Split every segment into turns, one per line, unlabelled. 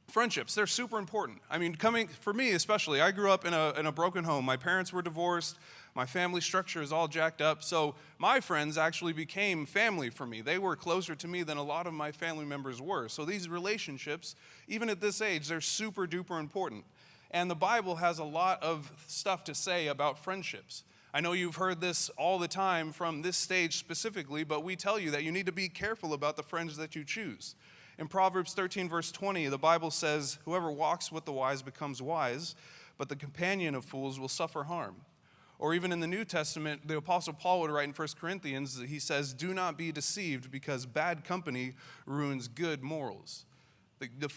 Friendships, they're super important. I mean, for me especially, I grew up in a broken home. My parents were divorced. My family structure is all jacked up. So my friends actually became family for me. They were closer to me than a lot of my family members were. So these relationships, even at this age, they're super duper important. And the Bible has a lot of stuff to say about friendships. I know you've heard this all the time from this stage specifically, but we tell you that you need to be careful about the friends that you choose. In Proverbs 13, verse 20, the Bible says, "Whoever walks with the wise becomes wise, but the companion of fools will suffer harm." Or even in the New Testament, the Apostle Paul would write in 1 Corinthians, he says, "Do not be deceived, because bad company ruins good morals."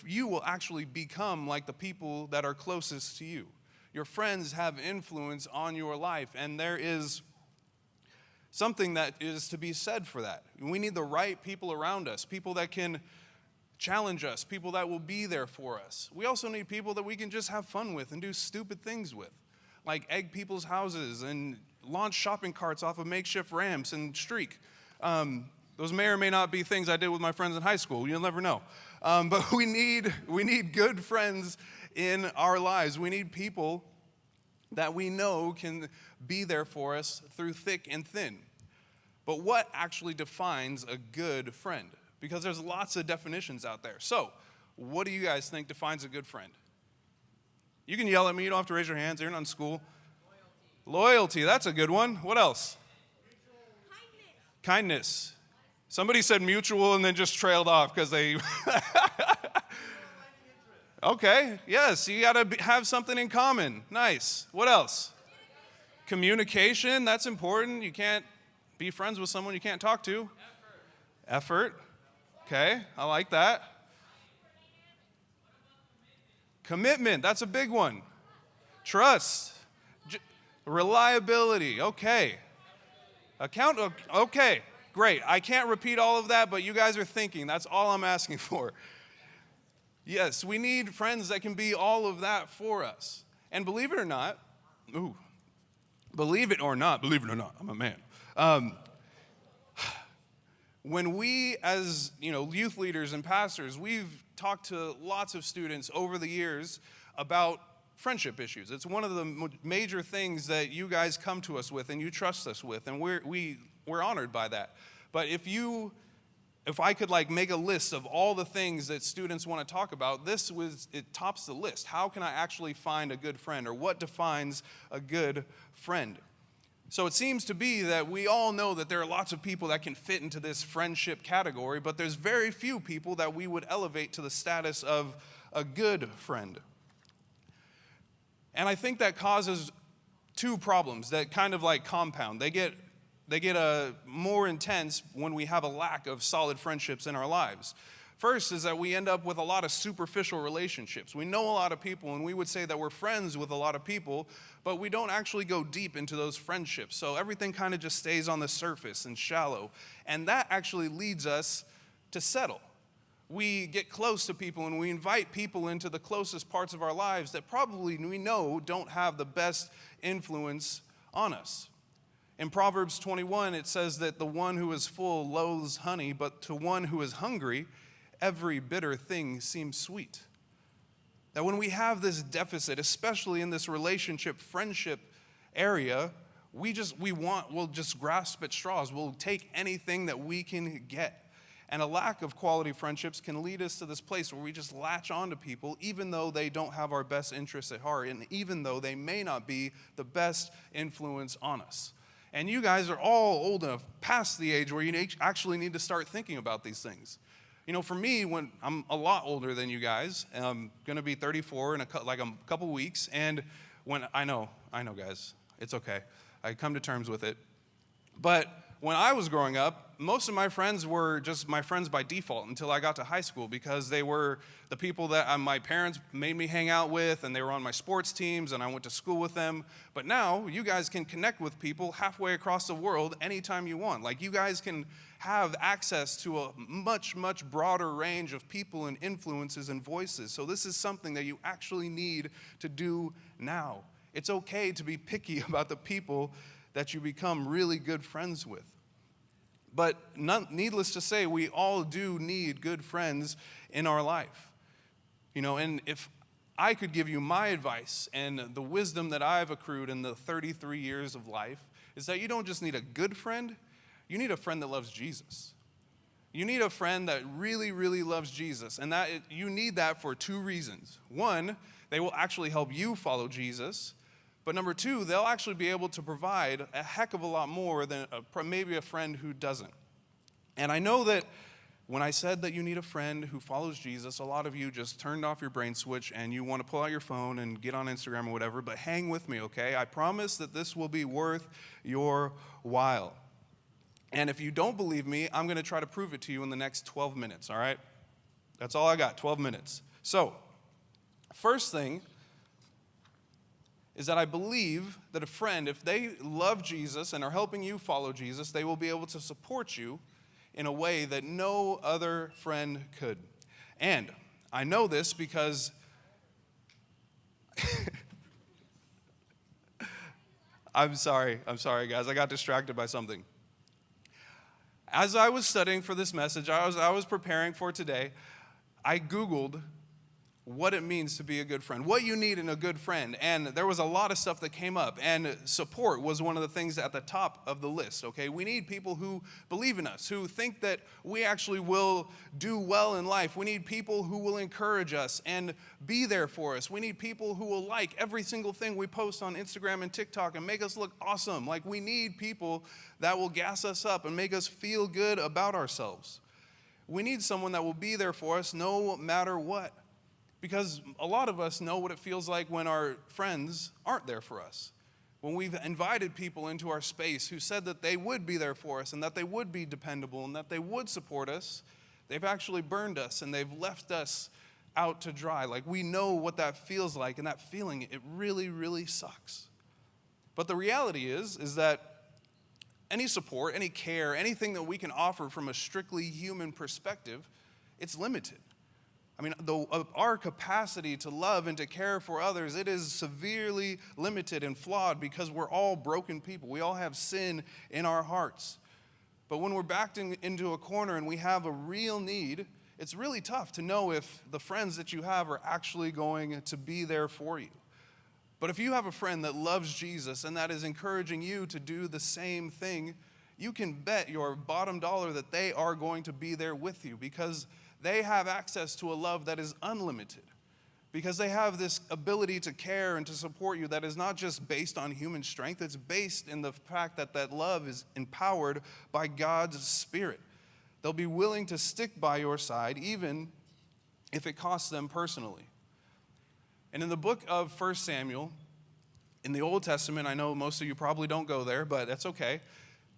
You will actually become like the people that are closest to you. Your friends have influence on your life, and there is something that is to be said for that. We need the right people around us, people that can challenge us, people that will be there for us. We also need people that we can just have fun with and do stupid things with, like egg people's houses and launch shopping carts off of makeshift ramps and streak. Those may or may not be things I did with my friends in high school. You'll never know. But we need good friends in our lives. We need people that we know can be there for us through thick and thin. But what actually defines a good friend? Because there's lots of definitions out there. So, what do you guys think defines a good friend? You can yell at me. You don't have to raise your hands. You're not in school. Loyalty. That's a good one. What else? Kindness. Somebody said mutual and then just trailed off because they... Okay, yes, you got to have something in common. Nice. What else? Communication. That's important. You can't be friends with someone you can't talk to. Effort. Okay, I like that. Commitment, that's a big one. Trust. Reliability, okay. Okay, great. I can't repeat all of that, but you guys are thinking. That's all I'm asking for. Yes, we need friends that can be all of that for us. And believe it or not, I'm a man. When we, as youth leaders and pastors, we've talked to lots of students over the years about friendship issues. It's one of the major things that you guys come to us with and you trust us with, and we're honored by that. But if I could make a list of all the things that students want to talk about, it tops the list. How can I actually find a good friend, or what defines a good friend? So it seems to be that we all know that there are lots of people that can fit into this friendship category, but there's very few people that we would elevate to the status of a good friend. And I think that causes two problems that kind of compound. They get more intense when we have a lack of solid friendships in our lives. First is that we end up with a lot of superficial relationships. We know a lot of people, and we would say that we're friends with a lot of people, but we don't actually go deep into those friendships. So everything kind of just stays on the surface and shallow. And that actually leads us to settle. We get close to people, and we invite people into the closest parts of our lives that probably we know don't have the best influence on us. In Proverbs 21, it says that the one who is full loathes honey, but to one who is hungry, every bitter thing seems sweet. That when we have this deficit, especially in this relationship, friendship area, we'll just grasp at straws. We'll take anything that we can get. And a lack of quality friendships can lead us to this place where we just latch on to people, even though they don't have our best interests at heart, and even though they may not be the best influence on us. And you guys are all old enough, past the age where you actually need to start thinking about these things. For me, when I'm a lot older than you guys, I'm going to be 34 in a couple weeks, and when I know, guys, it's okay. I come to terms with it. But when I was growing up, most of my friends were just my friends by default until I got to high school, because they were the people that my parents made me hang out with, and they were on my sports teams, and I went to school with them. But now, you guys can connect with people halfway across the world anytime you want. You guys can have access to a much, much broader range of people and influences and voices. So this is something that you actually need to do now. It's okay to be picky about the people that you become really good friends with. But needless to say, we all do need good friends in our life. And if I could give you my advice and the wisdom that I've accrued in the 33 years of life, is that you don't just need a good friend, you need a friend that loves Jesus. You need a friend that really, really loves Jesus. And you need that for two reasons. One, they will actually help you follow Jesus. But number two, they'll actually be able to provide a heck of a lot more than maybe a friend who doesn't. And I know that when I said that you need a friend who follows Jesus, a lot of you just turned off your brain switch and you want to pull out your phone and get on Instagram or whatever, but hang with me, okay? I promise that this will be worth your while. And if you don't believe me, I'm going to try to prove it to you in the next 12 minutes, all right? That's all I got, 12 minutes. So, first thing is that I believe that a friend, if they love Jesus and are helping you follow Jesus, they will be able to support you in a way that no other friend could. And I know this because I'm sorry guys, I got distracted by something. As I was studying for this message, I was preparing for today, I Googled what it means to be a good friend, what you need in a good friend. And there was a lot of stuff that came up, and support was one of the things at the top of the list, okay? We need people who believe in us, who think that we actually will do well in life. We need people who will encourage us and be there for us. We need people who will like every single thing we post on Instagram and TikTok and make us look awesome. Like, we need people that will gas us up and make us feel good about ourselves. We need someone that will be there for us no matter what. Because a lot of us know what it feels like when our friends aren't there for us. When we've invited people into our space who said that they would be there for us and that they would be dependable and that they would support us, they've actually burned us and they've left us out to dry. Like, we know what that feels like, and that feeling, it really, really sucks. But the reality is that any support, any care, anything that we can offer from a strictly human perspective, it's limited. I mean, our capacity to love and to care for others, it is severely limited and flawed because we're all broken people. We all have sin in our hearts. But when we're backed into a corner and we have a real need, it's really tough to know if the friends that you have are actually going to be there for you. But if you have a friend that loves Jesus and that is encouraging you to do the same thing, you can bet your bottom dollar that they are going to be there with you, because they have access to a love that is unlimited, because they have this ability to care and to support you that is not just based on human strength. It's based in the fact that that love is empowered by God's Spirit. They'll be willing to stick by your side even if it costs them personally. And in the book of 1 Samuel, in the Old Testament, I know most of you probably don't go there, but that's okay.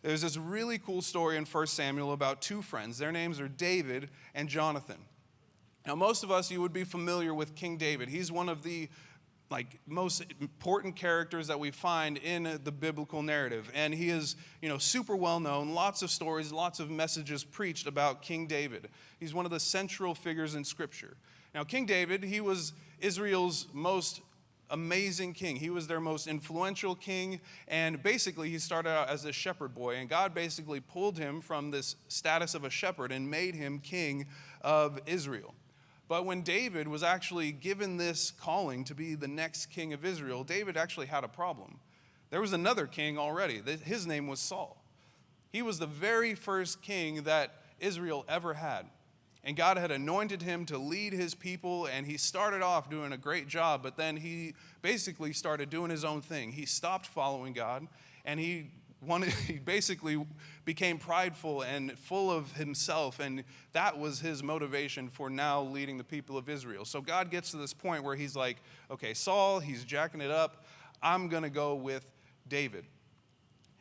There's this really cool story in 1 Samuel about two friends. Their names are David and Jonathan. Now, most of us, you would be familiar with King David. He's one of the most important characters that we find in the biblical narrative. And he is, super well known. Lots of stories, lots of messages preached about King David. He's one of the central figures in Scripture. Now, King David, he was Israel's most amazing king. He was their most influential king, and basically he started out as a shepherd boy, and God basically pulled him from this status of a shepherd and made him king of Israel. But when David was actually given this calling to be the next king of Israel, David actually had a problem. There was another king already. His name was Saul. He was the very first king that Israel ever had. And God had anointed him to lead his people, and he started off doing a great job, but then he basically started doing his own thing. He stopped following God, and he basically became prideful and full of himself, and that was his motivation for now leading the people of Israel. So God gets to this point where he's like, okay, Saul, he's jacking it up. I'm going to go with David.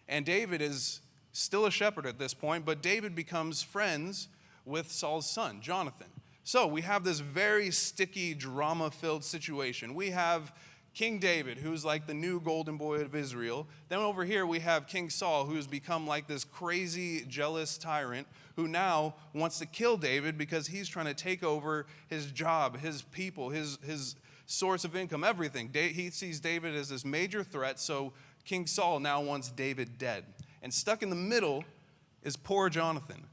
And David is still a shepherd at this point, but David becomes friends with Saul's son, Jonathan. So we have this very sticky, drama-filled situation. We have King David, who's like the new golden boy of Israel. Then over here we have King Saul, who's become like this crazy, jealous tyrant who now wants to kill David because he's trying to take over his job, his people, his source of income, everything. He sees David as this major threat, so King Saul now wants David dead. And stuck in the middle is poor Jonathan.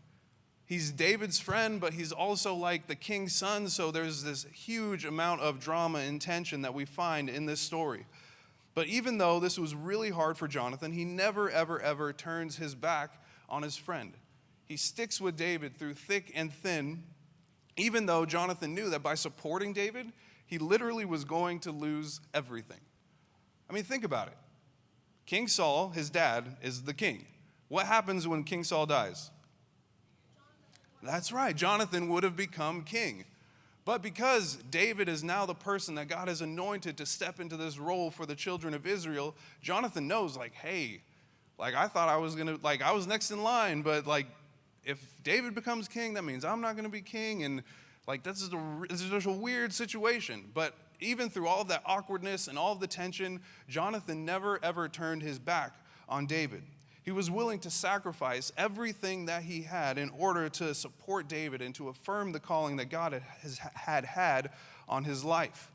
He's David's friend, but he's also like the king's son, so there's this huge amount of drama and tension that we find in this story. But even though this was really hard for Jonathan, he never, ever, ever turns his back on his friend. He sticks with David through thick and thin, even though Jonathan knew that by supporting David, he literally was going to lose everything. I mean, think about it. King Saul, his dad, is the king. What happens when King Saul dies? That's right, Jonathan would have become king. But because David is now the person that God has anointed to step into this role for the children of Israel, Jonathan knows, like, hey, like I thought I was I was next in line, but like if David becomes king, that means I'm not gonna be king, and like this is just a weird situation. But even through all of that awkwardness and all of the tension, Jonathan never ever turned his back on David. He was willing to sacrifice everything that he had in order to support David and to affirm the calling that God had on his life.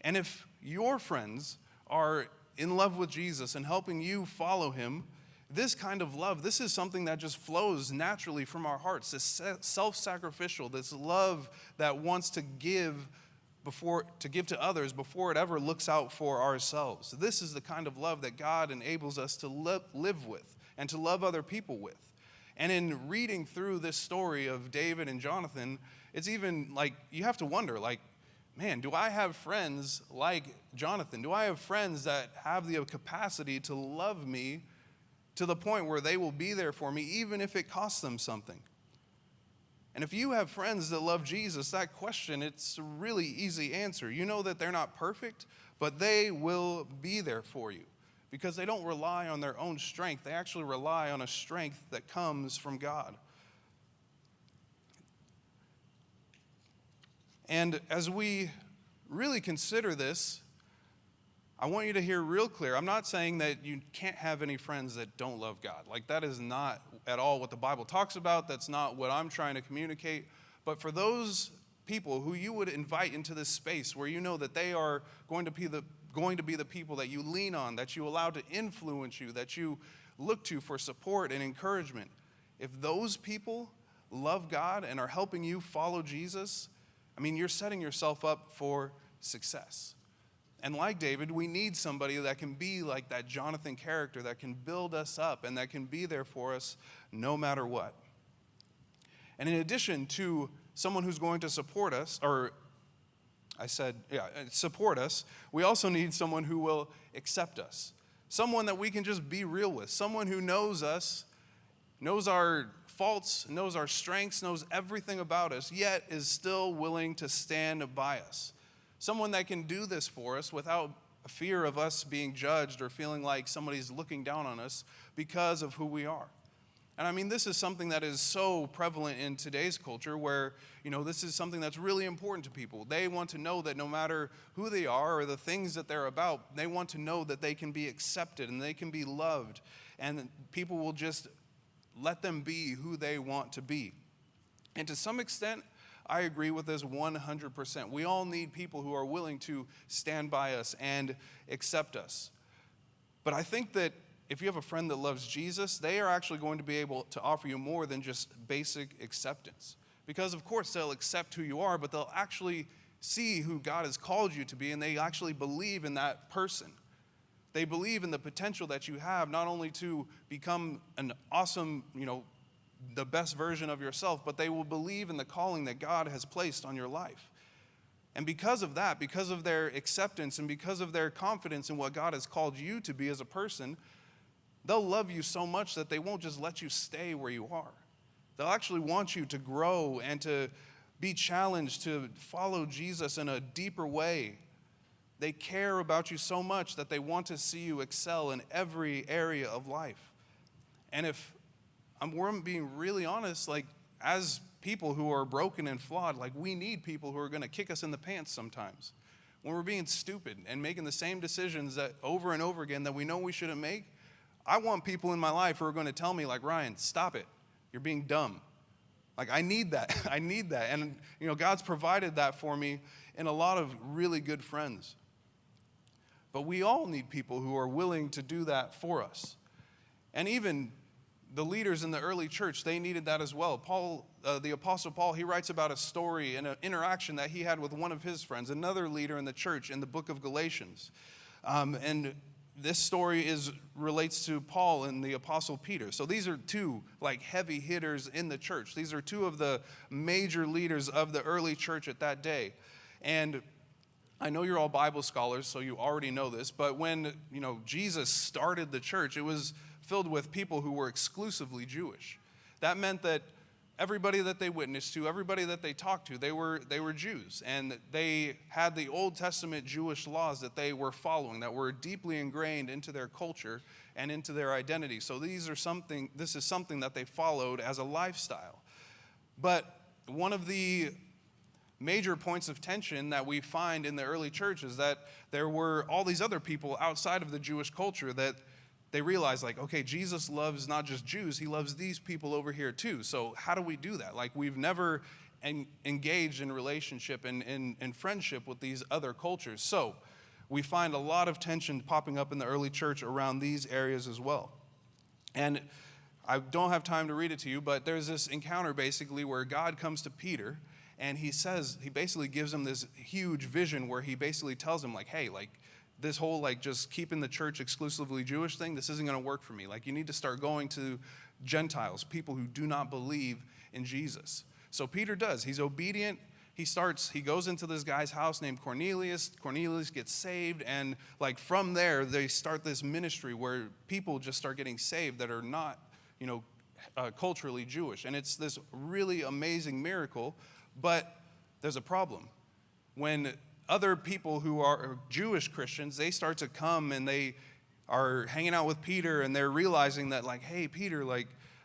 And if your friends are in love with Jesus and helping you follow him, this kind of love, this is something that just flows naturally from our hearts, this self-sacrificial, this love that wants to give to others before it ever looks out for ourselves. This is the kind of love that God enables us to live with and to love other people with. And in reading through this story of David and Jonathan, it's even like you have to wonder, like, man, do I have friends like Jonathan? Do I have friends that have the capacity to love me to the point where they will be there for me even if it costs them something? And if you have friends that love Jesus, that question, it's a really easy answer. You know that they're not perfect, but they will be there for you because they don't rely on their own strength. They actually rely on a strength that comes from God. And as we really consider this, I want you to hear real clear. I'm not saying that you can't have any friends that don't love God. Like, that is not at all what the Bible talks about. That's not what I'm trying to communicate. But for those people who you would invite into this space where you know that they are going to be the people that you lean on, that you allow to influence you, that you look to for support and encouragement, if those people love God and are helping you follow Jesus, I mean, you're setting yourself up for success. And like David, we need somebody that can be like that Jonathan character, that can build us up and that can be there for us no matter what. And in addition to someone who's going to support us, support us, we also need someone who will accept us. Someone that we can just be real with. Someone who knows us, knows our faults, knows our strengths, knows everything about us, yet is still willing to stand by us. Someone that can do this for us without a fear of us being judged or feeling like somebody's looking down on us because of who we are. And I mean, this is something that is so prevalent in today's culture where, this is something that's really important to people. They want to know that no matter who they are or the things that they're about, they want to know that they can be accepted and they can be loved. And people will just let them be who they want to be. And to some extent, I agree with this 100%. We all need people who are willing to stand by us and accept us. But I think that if you have a friend that loves Jesus, they are actually going to be able to offer you more than just basic acceptance. Because of course they'll accept who you are, but they'll actually see who God has called you to be, and they actually believe in that person. They believe in the potential that you have, not only to become an awesome, the best version of yourself, but they will believe in the calling that God has placed on your life. And because of that, because of their acceptance and because of their confidence in what God has called you to be as a person, they'll love you so much that they won't just let you stay where you are. They'll actually want you to grow and to be challenged to follow Jesus in a deeper way. They care about you so much that they want to see you excel in every area of life. And if we're being really honest, like as people who are broken and flawed, like we need people who are going to kick us in the pants sometimes. When we're being stupid and making the same decisions that over and over again that we know we shouldn't make, I want people in my life who are going to tell me like, Ryan, stop it. You're being dumb. Like I need that. I need that. And God's provided that for me in a lot of really good friends. But we all need people who are willing to do that for us. And even the leaders in the early church, they needed that as well. Paul, the Apostle Paul, he writes about a story and an interaction that he had with one of his friends, another leader in the church, in the book of Galatians. And this story relates to Paul and the Apostle Peter. So these are two heavy hitters in the church. These are two of the major leaders of the early church at that day. And I know you're all Bible scholars, so you already know this, but when Jesus started the church, it was filled with people who were exclusively Jewish. That meant that everybody that they witnessed to, everybody that they talked to, they were Jews, and they had the Old Testament Jewish laws that they were following that were deeply ingrained into their culture and into their identity. So this is something that they followed as a lifestyle. But one of the major points of tension that we find in the early church is that there were all these other people outside of the Jewish culture that they realized, okay, Jesus loves not just Jews, he loves these people over here too. So how do we do that? We've never engaged in relationship and in friendship with these other cultures. So we find a lot of tension popping up in the early church around these areas as well. And I don't have time to read it to you, but there's this encounter basically where God comes to Peter, and he basically gives him this huge vision where he basically tells him, hey, this whole just keeping the church exclusively Jewish thing, this isn't going to work for me. You need to start going to Gentiles, people who do not believe in Jesus. So Peter does. He's obedient. He goes into this guy's house named Cornelius. Cornelius gets saved, and from there they start this ministry where people just start getting saved that are not, culturally Jewish. And it's this really amazing miracle, but there's a problem. When other people who are Jewish Christians, they start to come and they are hanging out with Peter, and they're realizing that hey, Peter,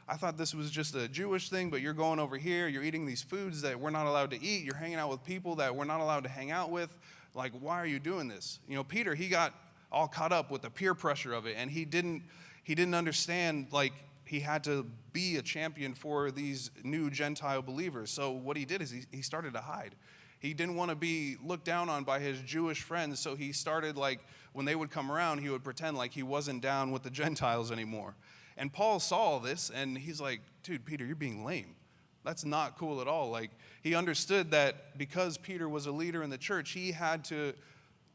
I thought this was just a Jewish thing, but you're going over here, you're eating these foods that we're not allowed to eat, you're hanging out with people that we're not allowed to hang out with. Why are you doing this? Peter, he got all caught up with the peer pressure of it, and he didn't understand he had to be a champion for these new Gentile believers. So what he did is he started to hide. He didn't want to be looked down on by his Jewish friends, so he started when they would come around, he would pretend he wasn't down with the Gentiles anymore. And Paul saw this, and he's like, dude, Peter, you're being lame. That's not cool at all. He understood that because Peter was a leader in the church, he had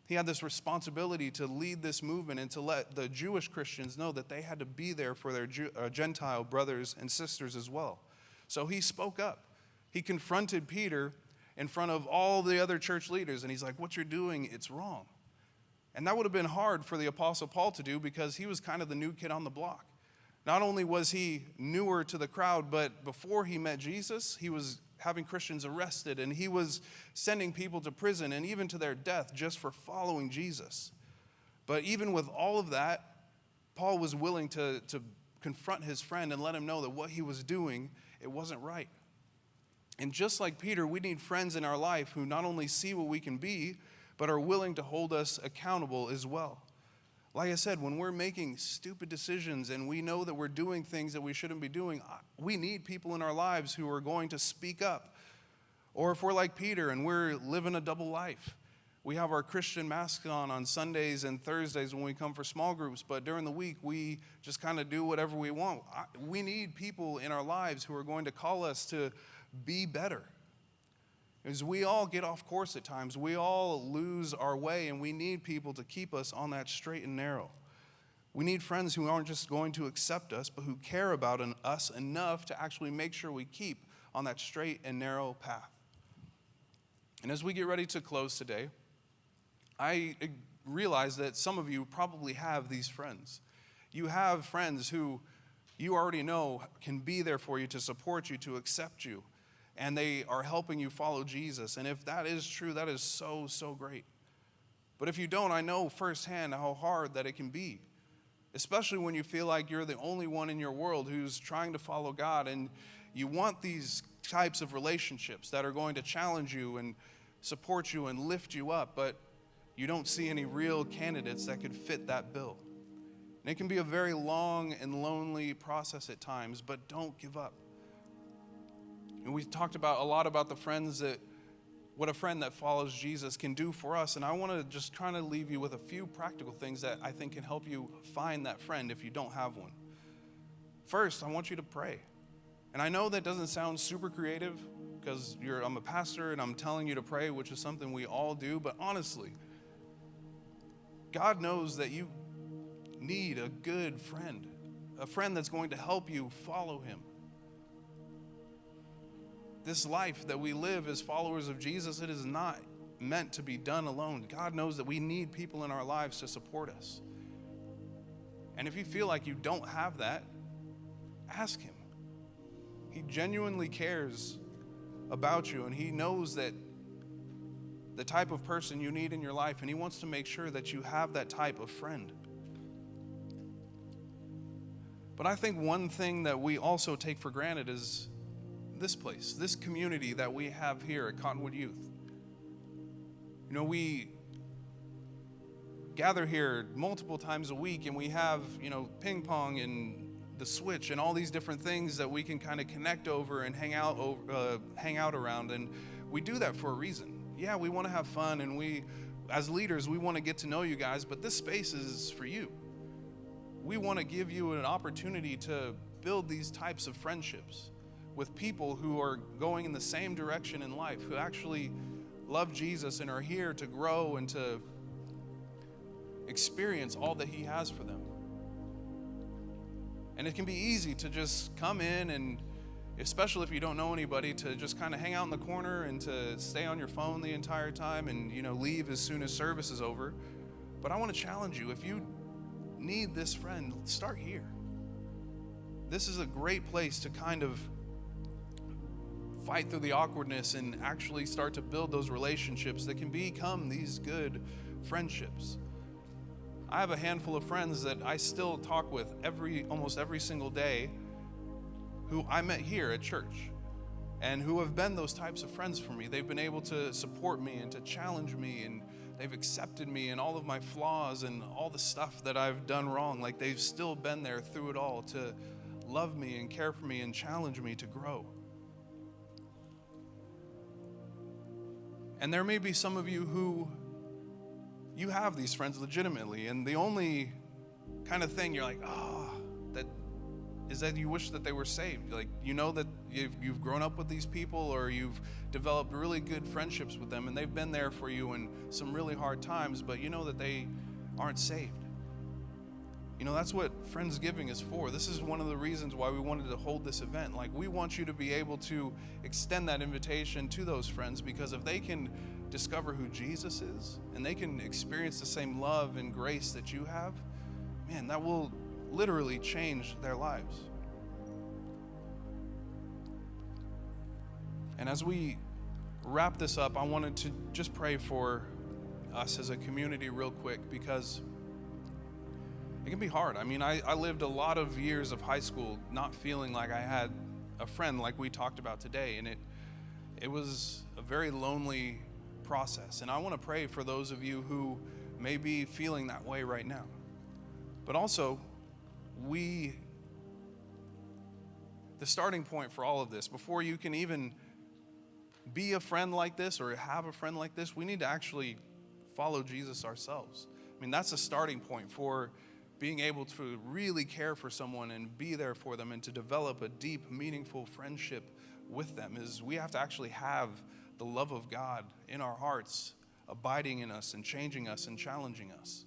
this responsibility to lead this movement and to let the Jewish Christians know that they had to be there for their Gentile brothers and sisters as well. So he spoke up. He confronted Peter in front of all the other church leaders, and he's like, what you're doing, it's wrong. And that would have been hard for the Apostle Paul to do because he was kind of the new kid on the block. Not only was he newer to the crowd, but before he met Jesus, he was having Christians arrested, and he was sending people to prison and even to their death just for following Jesus. But even with all of that, Paul was willing to confront his friend and let him know that what he was doing, it wasn't right. And just like Peter, we need friends in our life who not only see what we can be, but are willing to hold us accountable as well. Like I said, when we're making stupid decisions and we know that we're doing things that we shouldn't be doing, we need people in our lives who are going to speak up. Or if we're like Peter and we're living a double life, we have our Christian masks on Sundays and Thursdays when we come for small groups, but during the week we just kind of do whatever we want. We need people in our lives who are going to call us to be better. Because we all get off course at times. We all lose our way, and we need people to keep us on that straight and narrow. We need friends who aren't just going to accept us, but who care about us enough to actually make sure we keep on that straight and narrow path. And as we get ready to close today, I realize that some of you probably have these friends. You have friends who you already know can be there for you, to support you, to accept you. And they are helping you follow Jesus. And if that is true, that is so, so great. But if you don't, I know firsthand how hard that it can be, especially when you feel like you're the only one in your world who's trying to follow God, and you want these types of relationships that are going to challenge you and support you and lift you up, but you don't see any real candidates that could fit that bill. And it can be a very long and lonely process at times, but don't give up. And we talked a lot about the friends what a friend that follows Jesus can do for us. And I want to just try to leave you with a few practical things that I think can help you find that friend if you don't have one. First, I want you to pray. And I know that doesn't sound super creative because I'm a pastor and I'm telling you to pray, which is something we all do. But honestly, God knows that you need a good friend, a friend that's going to help you follow him. This life that we live as followers of Jesus, it is not meant to be done alone. God knows that we need people in our lives to support us. And if you feel like you don't have that, ask him. He genuinely cares about you, and he knows that the type of person you need in your life, and he wants to make sure that you have that type of friend. But I think one thing that we also take for granted is this place, this community that we have here at Cottonwood Youth. You know, we gather here multiple times a week, and we have, ping pong and the Switch and all these different things that we can kind of connect over and hang out around. And we do that for a reason. Yeah, we want to have fun, and we, as leaders, we want to get to know you guys, but this space is for you. We want to give you an opportunity to build these types of friendships with people who are going in the same direction in life, who actually love Jesus and are here to grow and to experience all that he has for them. And it can be easy to just come in, and especially if you don't know anybody, to just kind of hang out in the corner and to stay on your phone the entire time and, leave as soon as service is over. But I want to challenge you, if you need this friend, start here. This is a great place to kind of fight through the awkwardness and actually start to build those relationships that can become these good friendships. I have a handful of friends that I still talk with almost every single day, who I met here at church and who have been those types of friends for me. They've been able to support me and to challenge me, and they've accepted me and all of my flaws and all the stuff that I've done wrong. Like, they've still been there through it all to love me and care for me and challenge me to grow. And there may be some of you who you have these friends legitimately, and the only kind of thing you're like, that is that you wish that they were saved. Like, that you've grown up with these people, or you've developed really good friendships with them, and they've been there for you in some really hard times, but you know that they aren't saved. That's what Friendsgiving is for. This is one of the reasons why we wanted to hold this event. Like, we want you to be able to extend that invitation to those friends, because if they can discover who Jesus is and they can experience the same love and grace that you have, man, that will literally change their lives. And as we wrap this up, I wanted to just pray for us as a community real quick, because it can be hard. I lived a lot of years of high school not feeling like I had a friend like we talked about today, and it was a very lonely process. And I want to pray for those of you who may be feeling that way right now. But also, the starting point for all of this, before you can even be a friend like this or have a friend like this, we need to actually follow Jesus ourselves. That's the starting point for being able to really care for someone and be there for them and to develop a deep, meaningful friendship with them, is we have to actually have the love of God in our hearts, abiding in us and changing us and challenging us.